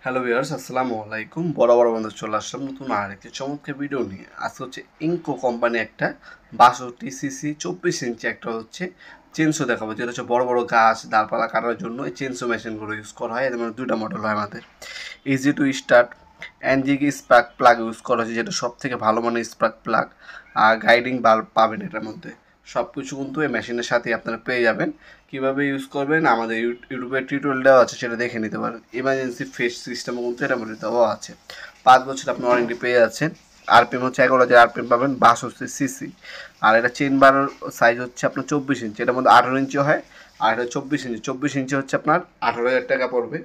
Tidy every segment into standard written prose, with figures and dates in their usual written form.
Hello viewers, আসসালামু আলাইকুম। বড় বন্ধু চলে আসলাম নতুন আরেকটি চমৎকার ভিডিও নিয়ে। আজকে হচ্ছে ইনকো কোম্পানি একটা 62 সিসি 24 ইঞ্চি একটা হচ্ছে চেনসো দেখাবো, যেটা হচ্ছে বড় গাছ ডালপালা কাটার জন্য এই চেনসো মেশিনগুলো ইউজ করা হয়। এদের মধ্যে দুইটা মডেল হয় আমাদের, easy to start এনজিকে spark plug use করা হয়েছে, যেটা সব থেকে ভালো মানের স্পার্ক প্লাগ। আর গাইডিং বাল্ব পাবেন এটার মধ্যে। সব কিছু কিন্তু এই মেশিনের সাথে আপনারা পেয়ে যাবেন। কীভাবে ইউজ করবেন আমাদের ইউটিউবের টিউটোরিয়াল দেওয়া আছে, সেটা দেখে নিতে পারেন। ইমার্জেন্সি ফেস সিস্টেমও কিন্তু এটার মধ্যে দেওয়া আছে। 5 বছর আপনি ওয়ারেন্টি পেয়ে যাচ্ছেন। আরপিএম হচ্ছে 11,000 আরপিএম পাবেন, 62 সিসি। আর এটা চেন বারের সাইজ হচ্ছে আপনার 24 ইঞ্চি, এটার মধ্যে 18 ইঞ্চি হয়। আর এটা 24 ইঞ্চি, 24 ইঞ্চি হচ্ছে আপনার 18,000 টাকা পড়বে।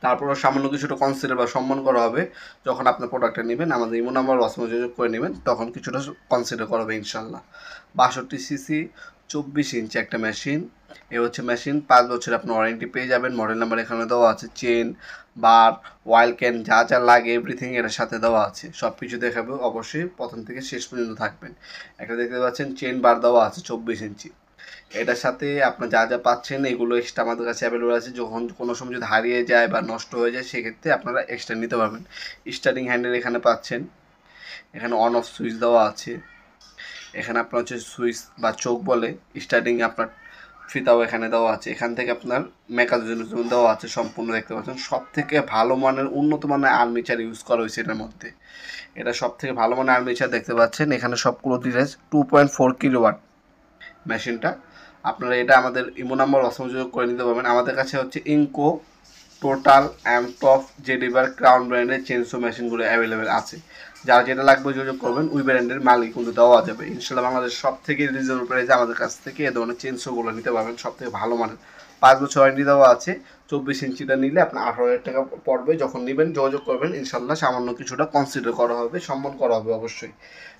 তারপরও সামান্য কিছুটা কনসিডার বা সম্মান করা হবে যখন আপনার প্রোডাক্টটা নেবেন। আমাদের ইমো নাম্বার ওয়াসমো যোগাযোগ করে নেবেন, তখন কিছুটা কনসিডার করা হবে ইনশাল্লাহ। 62 সিসি 24 ইঞ্চি একটা মেশিন। এ হচ্ছে মেশিন, 5 বছর আপনার ওয়ারেন্টি পেয়ে যাবেন। মডেল নাম্বার এখানে দেওয়া আছে, চেন বার অয়েল ক্যান যা যা লাগে এভরিথিং এটার সাথে দেওয়া আছে। সব কিছু দেখাবে, অবশ্যই প্রথম থেকে শেষ পর্যন্ত থাকবেন। একটা দেখতে পাচ্ছেন চেন বার দেওয়া আছে 24 ইঞ্চি। এটার সাথে আপনার যা যা পাচ্ছেন এগুলো এক্সট্রা আমাদের কাছে অ্যাভেলেবল আছে। যখন কোনো সময় যদি হারিয়ে যায় বা নষ্ট হয়ে যায়, সেক্ষেত্রে আপনারা এক্সট্রা নিতে পারবেন। স্টার্টিং হ্যান্ডেল এখানে পাচ্ছেন, এখানে অন অফ সুইচ দেওয়া আছে। এখানে আপনার হচ্ছে সুইচ বা চোখ বলে, স্টার্টিং আপনার ফিতাও এখানে দেওয়া আছে। এখান থেকে আপনার মেকানিজম দেওয়া আছে সম্পূর্ণ, দেখতে পাচ্ছেন। সব থেকে ভালো মানের উন্নত মানের আর্মিচার ইউজ করা হয়েছে এটার মধ্যে। এটা সব থেকে ভালো মানের আর্মিচার দেখতে পাচ্ছেন। এখানে সবগুলো ডিভাইস 2.4 কিলোওয়াট মেশিনটা। আপনারা এটা আমাদের ইমো নাম্বার সংযোগ করে নিতে পারবেন। আমাদের কাছে হচ্ছে ইনকো, টোটাল, অ্যামটফ, জেডিবার, ক্রাউন ব্র্যান্ডের চেনসো মেশিনগুলো অ্যাভেলেবেল আছে। যারা যেটা লাগবে যোগাযোগ করবেন, ওই ব্র্যান্ডের মালিক কিন্তু দেওয়া যাবে ইনশাল্লাহ। বাংলাদেশ সব থেকে রিজনেবল প্রাইসে আমাদের কাছ থেকে এ ধরনের চেনসোগুলো নিতে পারবেন, সব থেকে ভালো মানের। 5 বছর ওয়ারেন্টি দেওয়া আছে। 24 ইঞ্চিটা নিলে আপনার 18,000 টাকা পড়বে। যখন নেবেন যোগাযোগ করবেন ইনশাল্লাহ, সামান্য কিছুটা কনসিডার করা হবে, সম্মান করা হবে অবশ্যই।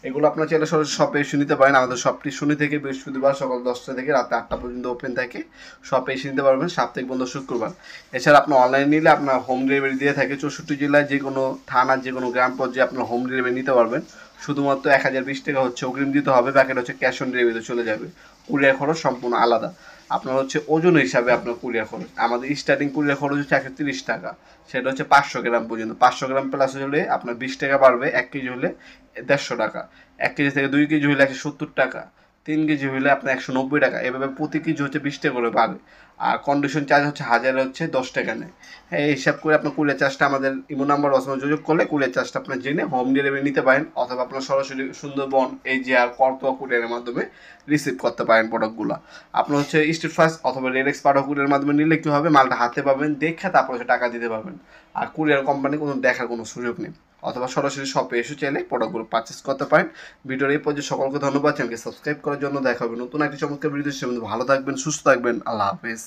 এগুলো আপনার চাইলে সরাসরি শপে এসে নিতে পারেন। আমাদের শপটি শনি থেকে বৃহস্পতিবার সকাল 10টা থেকে রাত 8টা পর্যন্ত ওপেন থাকে। শপে এসে নিতে পারবেন সাপ্তাহিক বন্ধ শুক্রবার। এছাড়া আপনার অনলাইনে নিলে আপনার হোম ডেলিভারি দিয়ে থাকে। 64 জেলায় যে কোনো থানার যে কোনো গ্রাম পর্যায়ে আপনার হোম ডেলিভারি নিতে পারবেন। শুধুমাত্র 1020 টাকা হচ্ছে অগ্রিম দিতে হবে, বাকিটা হচ্ছে ক্যাশ অন ডেলিভারিতে চলে যাবে। কুরিয়ার খরচ সম্পূর্ণ আলাদা। আপনার হচ্ছে ওজন হিসাবে আপনার কুরিয়ার খরচ, আমাদের স্টার্টিং কুরিয়ার খরচ হচ্ছে 130 টাকা। সেটা হচ্ছে 500 গ্রাম পর্যন্ত। 500 গ্রাম প্লাস হলে আপনার 20 টাকা বাড়বে। 1 কেজি হলে 150 টাকা। 1 কেজি থেকে 2 কেজি হলে 170 টাকা। 3 কেজি হলে আপনার 190 টাকা। এভাবে প্রতি কেজি হচ্ছে 20 টাকা করে বাড়ে। আর কন্ডিশন চার্জ হচ্ছে 1000 হচ্ছে 10 টাকা নেয়। হ্যাঁ, এই হিসাব করে আপনার কুরিয়ার চার্জটা আমাদের ইমো নাম্বার ওয়াসমো যোগাযোগ করলে কুরিয়ার চার্জটা আপনার জেনে হোম ডেলিভারি নিতে পারেন, অথবা আপনার সরাসরি সুন্দরবন এই যে আর করতোয়া কুরিয়ারের মাধ্যমে রিসিভ করতে পারেন প্রোডাক্টগুলো। আপনার হচ্ছে স্ট্রিট ফাস্ট অথবা রেডেক্স পাঠক কুরিয়ারের মাধ্যমে নিলে কী হবে, মালটা হাতে পাবেন, দেখে তারপর হচ্ছে টাকা দিতে পারবেন। আর কুরিয়ার কোম্পানি কোনো দেখার কোনো সুযোগ নেই। অথবা সরাসরি শপে এসে চাইলে প্রোডাক্টগুলো পারচেস করতে পারেন। ভিডিওর এই পর্যায়ে সকলকে ধন্যবাদ। চ্যানেলকে সাবস্ক্রাইব করার জন্য। দেখা হবে নতুন একটি চমৎকার ভিডিও। সে ভালো থাকবেন, সুস্থ থাকবেন। আল্লাহ হাফেজ।